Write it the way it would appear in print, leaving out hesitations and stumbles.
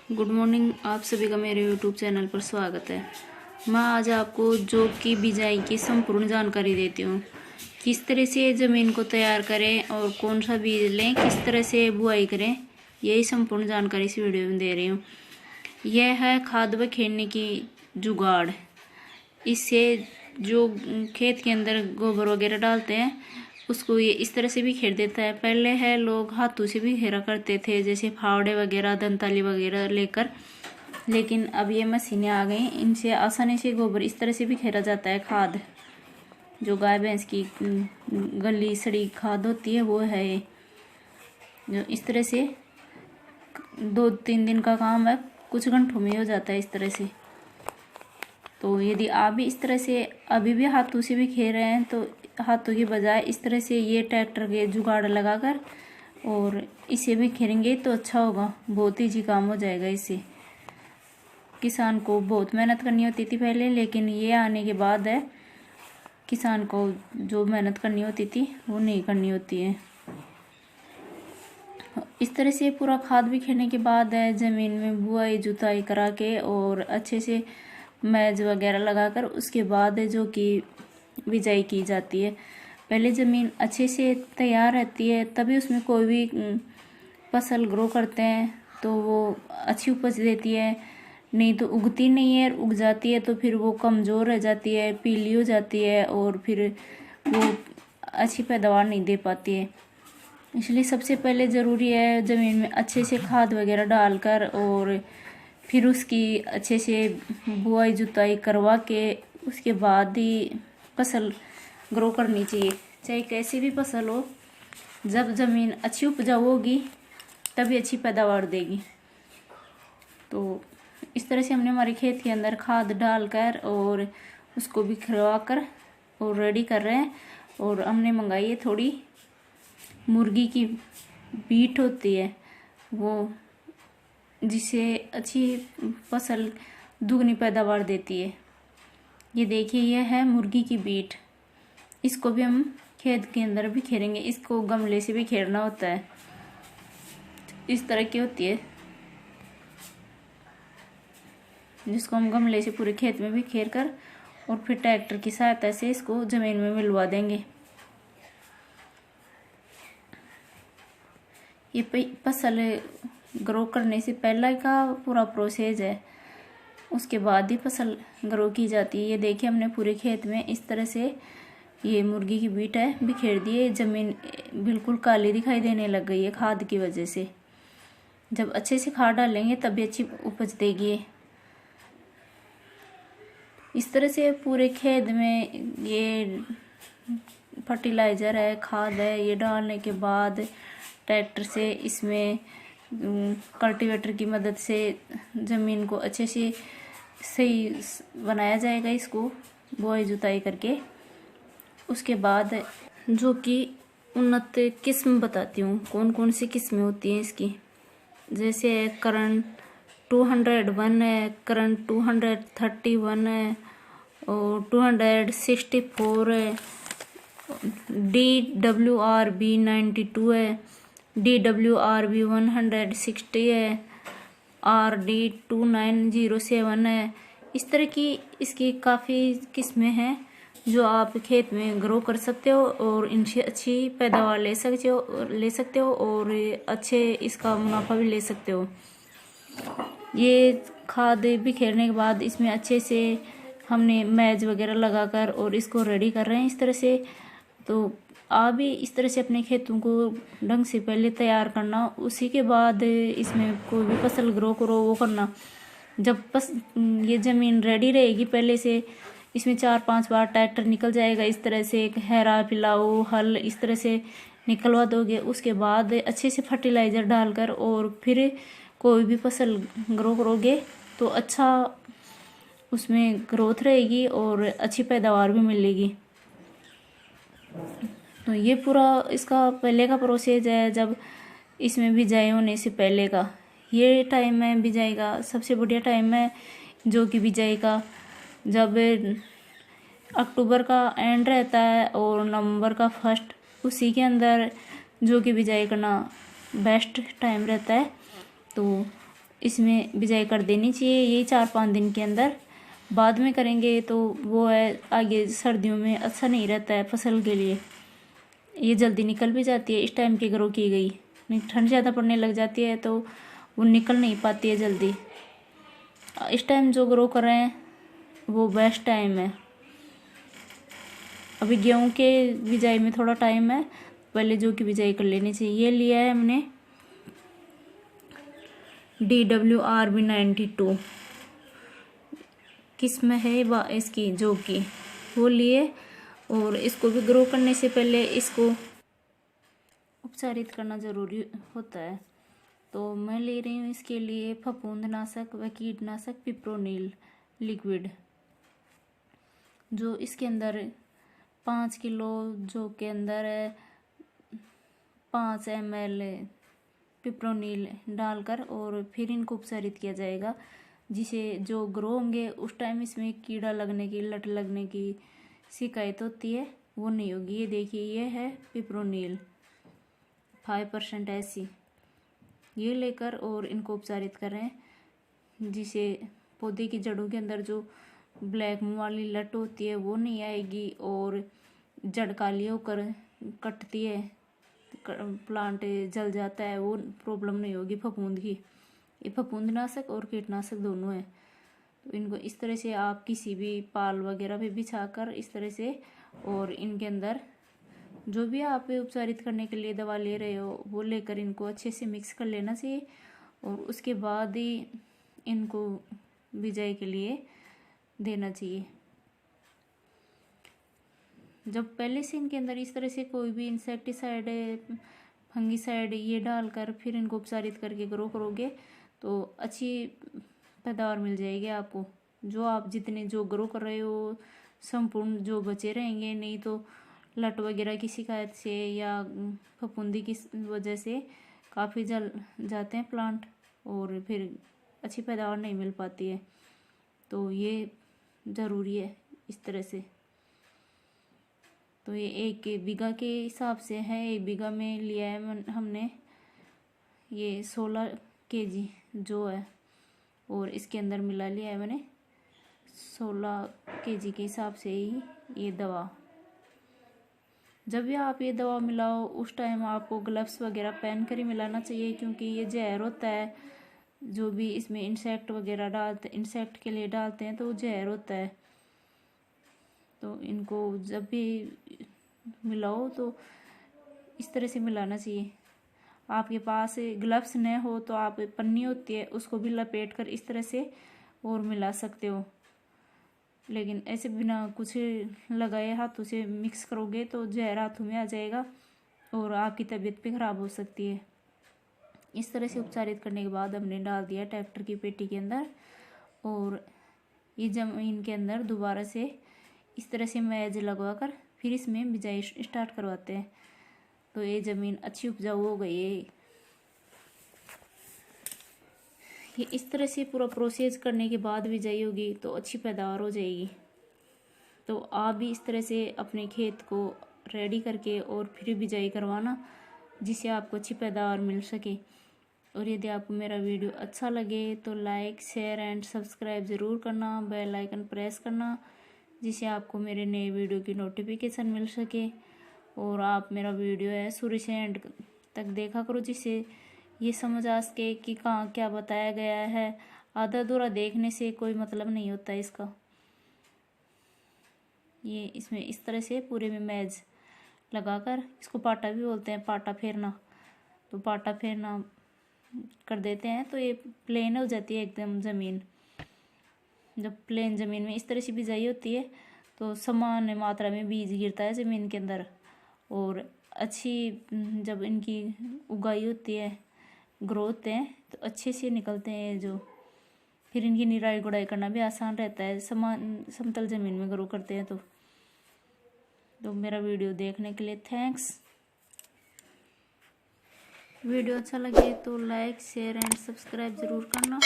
Good morning. आप सभी का मेरे यूट्यूब चैनल पर स्वागत है। मैं आज आपको जौ की बिजाई की संपूर्ण जानकारी देती हूँ। किस तरह से ज़मीन को तैयार करें और कौन सा बीज लें, किस तरह से बुआई करें, यही संपूर्ण जानकारी इस वीडियो में दे रही हूँ। यह है खाद व खेड़ने की जुगाड़। इससे जो खेत के अंदर गोबर वगैरह डालते हैं उसको ये इस तरह से भी खेर देता है। पहले है लोग हाथों से भी खेरा करते थे, जैसे फावड़े वगैरह, दंताली वगैरह लेकर, लेकिन अब ये मशीनें आ गई, इनसे आसानी से गोबर इस तरह से भी खेरा जाता है। खाद जो गाय भैंस की गली सड़ी खाद होती है वो है ये, जो इस तरह से 2-3 दिन का काम है, कुछ घंटों में हो जाता है इस तरह से। तो यदि आप भी इस तरह से अभी भी हाथों से भी खेर रहे हैं तो हाथों की बजाय इस तरह से ये ट्रैक्टर के जुगाड़ लगाकर और इसे भी खेरेंगे तो अच्छा होगा, बहुत ईजी काम हो जाएगा। इससे किसान को बहुत मेहनत करनी होती थी पहले, लेकिन ये आने के बाद है किसान को जो मेहनत करनी होती थी वो नहीं करनी होती है। इस तरह से पूरा खाद भी खेलने के बाद है ज़मीन में बुआई जुताई करा के और अच्छे से मैज वगैरह लगाकर उसके बाद जो कि बिजाई की जाती है। पहले ज़मीन अच्छे से तैयार रहती है तभी उसमें कोई भी फसल ग्रो करते हैं तो वो अच्छी उपज देती है, नहीं तो उगती नहीं है। उग जाती है तो फिर वो कमज़ोर रह जाती है, पीली हो जाती है और फिर वो अच्छी पैदावार नहीं दे पाती है। इसलिए सबसे पहले ज़रूरी है ज़मीन में अच्छे से खाद वगैरह डालकर और फिर उसकी अच्छे से बुआई जुताई करवा के उसके बाद ही फसल ग्रो करनी चाहिए। चाहे कैसी भी फसल हो, जब ज़मीन अच्छी उपजाऊ होगी तभी अच्छी पैदावार देगी। तो इस तरह से हमने हमारे खेत के अंदर खाद डालकर और उसको भी खिलवा कर और रेडी कर रहे हैं। और हमने मंगाई है थोड़ी मुर्गी की बीट होती है वो, जिससे अच्छी फसल दुगनी पैदावार देती है। ये देखिए, यह है मुर्गी की बीट। इसको भी हम खेत के अंदर भी खेरेंगे, इसको गमले से भी खेरना होता है। इस तरह की होती है जिसको हम गमले से पूरे खेत में भी खेर कर और फिर ट्रैक्टर की सहायता से इसको जमीन में मिलवा देंगे। ये फसल ग्रो करने से पहले का पूरा प्रोसेस है, उसके बाद ही फसल ग्रो की जाती है। ये देखिए, हमने पूरे खेत में इस तरह से ये मुर्गी की बीट है बिखेर दी है। ज़मीन बिल्कुल काली दिखाई देने लग गई है खाद की वजह से। जब अच्छे से खाद डालेंगे तभी अच्छी उपज देगी। इस तरह से पूरे खेत में ये फर्टिलाइज़र है, खाद है, ये डालने के बाद ट्रैक्टर से इसमें कल्टीवेटर की मदद से ज़मीन को अच्छे से सही बनाया जाएगा, इसको बुआई जुताई करके। उसके बाद जो कि उन्नत किस्म बताती हूँ, कौन कौन सी किस्में होती हैं इसकी। जैसे करण 201 है, करण 231 है और 264 है, DWRB 92 है, DWRB 160 है, RD 2907 है। इस तरह की इसकी काफ़ी किस्में हैं जो आप खेत में ग्रो कर सकते हो और इनसे अच्छी पैदावार ले सकते हो और अच्छे इसका मुनाफा भी ले सकते हो। ये खाद बिखेरने के बाद इसमें अच्छे से हमने मैज वगैरह लगाकर और इसको रेडी कर रहे हैं इस तरह से। तो आप भी इस तरह से अपने खेतों को ढंग से पहले तैयार करना, उसी के बाद इसमें कोई भी फसल ग्रो करो वो करना। जब ये ज़मीन रेडी रहेगी पहले से, इसमें 4-5 बार ट्रैक्टर निकल जाएगा। इस तरह से एक हैरा पिलाओ हल इस तरह से निकलवा दोगे, उसके बाद अच्छे से फर्टिलाइज़र डालकर और फिर कोई भी फसल ग्रो करोगे तो अच्छा उसमें ग्रोथ रहेगी और अच्छी पैदावार भी मिलेगी। तो ये पूरा इसका पहले का प्रोसेस है, जब इसमें बिजाई होने से पहले का ये टाइम है बिजाई का। सबसे बढ़िया टाइम है जो कि बिजाई का, जब अक्टूबर का एंड रहता है और नवंबर का फर्स्ट, उसी के अंदर जो कि बिजाई करना बेस्ट टाइम रहता है। तो इसमें बिजाई कर देनी चाहिए, यही 4-5 दिन के अंदर। बाद में करेंगे तो वो है आगे सर्दियों में अच्छा नहीं रहता है फसल के लिए, ये जल्दी निकल भी जाती है। इस टाइम की ग्रो की गई, नहीं ठंड ज़्यादा पड़ने लग जाती है तो वो निकल नहीं पाती है जल्दी। इस टाइम जो ग्रो कर रहे हैं वो बेस्ट टाइम है। अभी गेहूं के बिजाई में थोड़ा टाइम है, पहले जौ की बिजाई कर लेनी चाहिए। ये लिया है हमने DWRB 92 किस्म है इसकी जौ की, वो लिए। और इसको भी ग्रो करने से पहले इसको उपचारित करना जरूरी होता है। तो मैं ले रही हूँ इसके लिए फफूंदनाशक व कीटनाशक पिप्रोनिल लिक्विड, जो इसके अंदर 5 किलो जौ के अंदर 5 ml पिप्रोनिल डालकर और फिर इनको उपचारित किया जाएगा, जिसे जो ग्रो होंगे उस टाइम इसमें कीड़ा लगने की, लट लगने की शिकायत होती है वो नहीं होगी। ये देखिए, ये है पिप्रोनिल 5% ऐसी, ये लेकर और इनको उपचारित करें, जिसे पौधे की जड़ों के अंदर जो ब्लैक मुंह वाली लट होती है वो नहीं आएगी और जड़ काली होकर कटती है, प्लांट जल जाता है, वो प्रॉब्लम नहीं होगी फफूंद की। ये फफूंदनाशक और कीटनाशक दोनों है। तो इनको इस तरह से आप किसी भी पाल वगैरह पे बिछाकर इस तरह से, और इनके अंदर जो भी आप उपचारित करने के लिए दवा ले रहे हो वो लेकर इनको अच्छे से मिक्स कर लेना चाहिए। और उसके बाद ही इनको बिजाई के लिए देना चाहिए। जब पहले से इनके अंदर इस तरह से कोई भी इंसेक्टिसाइड, फंगिसाइड ये डालकर फिर इनको उपचारित करके ग्रो करोगे तो अच्छी पैदावार मिल जाएगी आपको। जो आप जितने जो ग्रो कर रहे हो संपूर्ण जो बचे रहेंगे, नहीं तो लट वगैरह की शिकायत से या फफूंदी की वजह से काफ़ी जल जाते हैं प्लांट और फिर अच्छी पैदावार नहीं मिल पाती है। तो ये ज़रूरी है इस तरह से। तो ये 1 बीघा के हिसाब से है, 1 बीघा में लिया है हमने ये 16 kg जो है, और इसके अंदर मिला लिया है मैंने 16 kg के हिसाब से ही ये दवा। जब भी आप ये दवा मिलाओ उस टाइम आपको ग्लव्स वगैरह पहन कर ही मिलाना चाहिए, क्योंकि ये जहर होता है। जो भी इसमें इंसेक्ट वगैरह डालते, इंसेक्ट के लिए डालते हैं तो वो जहर होता है। तो इनको जब भी मिलाओ तो इस तरह से मिलाना चाहिए। आपके पास ग्लव्स न हो तो आप पन्नी होती है उसको भी लपेट कर इस तरह से और मिला सकते हो, लेकिन ऐसे बिना कुछ लगाए हाथों से मिक्स करोगे तो जहर हाथों में आ जाएगा और आपकी तबीयत भी खराब हो सकती है। इस तरह से उपचारित करने के बाद हमने डाल दिया ट्रैक्टर की पेटी के अंदर, और ये जमीन के अंदर दोबारा से इस तरह से मैज लगवा कर फिर इसमें बिजाई स्टार्ट करवाते हैं। तो ये ज़मीन अच्छी उपजाऊ हो गई है। ये इस तरह से पूरा प्रोसेस करने के बाद बिजाई होगी तो अच्छी पैदावार हो जाएगी। तो आप भी इस तरह से अपने खेत को रेडी करके और फिर बिजाई करवाना, जिससे आपको अच्छी पैदावार मिल सके। और यदि आपको मेरा वीडियो अच्छा लगे तो लाइक, शेयर एंड सब्सक्राइब ज़रूर करना, बेल आइकन प्रेस करना, जिससे आपको मेरे नए वीडियो की नोटिफिकेशन मिल सके। और आप मेरा वीडियो है शुरू से एंड तक देखा करो, जिससे ये समझ आ सके कि कहाँ क्या बताया गया है। आधा अधूरा देखने से कोई मतलब नहीं होता इसका। ये इसमें इस तरह से पूरे में मैज लगाकर, इसको पाटा भी बोलते हैं, पाटा फेरना। तो पाटा फेरना कर देते हैं तो ये प्लेन हो जाती है एकदम ज़मीन। जब प्लेन ज़मीन में इस तरह से बिजाई होती है तो समान मात्रा में बीज गिरता है ज़मीन के अंदर, और अच्छी जब इनकी उगाई होती है, ग्रो होते हैं तो अच्छे से निकलते हैं जो। फिर इनकी निराई गुड़ाई करना भी आसान रहता है, समान समतल ज़मीन में ग्रो करते हैं। तो मेरा वीडियो देखने के लिए थैंक्स। वीडियो अच्छा लगे तो लाइक, शेयर एंड सब्सक्राइब ज़रूर करना।